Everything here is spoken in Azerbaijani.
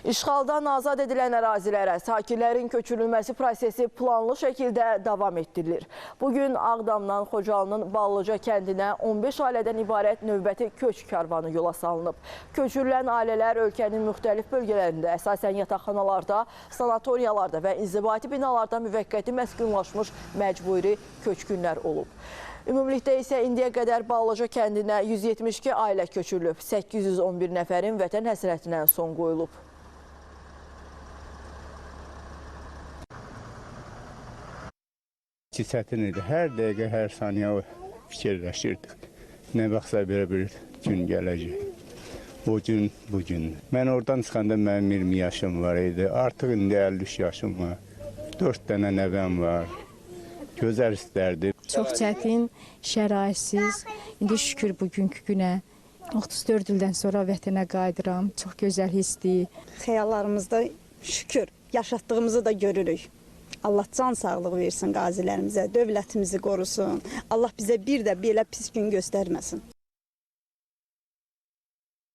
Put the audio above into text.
İşğaldan azad edilən ərazilərə sakinlərin köçürülməsi prosesi planlı şəkildə davam etdirilir. Bugün Ağdamdan Xocalının Ballıca kəndinə 15 ailədən ibarət növbəti köç karvanı yola salınıb. Köçürülən ailələr ölkənin müxtəlif bölgələrində, əsasən yataqxanalarda, sanatoriyalarda və inzibati binalarda müvəqqəti məskunlaşmış məcburi köçkünlər olub. Ümumilikdə isə indiyə qədər Ballıca kəndinə 172 ailə köçürülüb, 811 nəfərin vətən həsrətinə son qoyulub. Çətin idi. Hər dəqiqə, hər saniyə fikirləşirdik. Nə vaxtsa belə bir gün gələcək. O gün, bugün. Mən oradan çıxanda mənim 20 yaşım var idi. Artıq indi 53 yaşım var. 4 dənə nəvəm var. Gözəl istərdi. Çox çətin, şəraitsiz. İndi şükür bugünkü günə. 34 ildən sonra vətənə qayıdıram. Çox gözəl hissdir. Xəyallarımızda şükür, yaşatdığımızı da görürük. Allah can sağlığı versin qazilərimizə, dövlətimizi qorusun. Allah bizə bir də belə pis gün göstərməsin.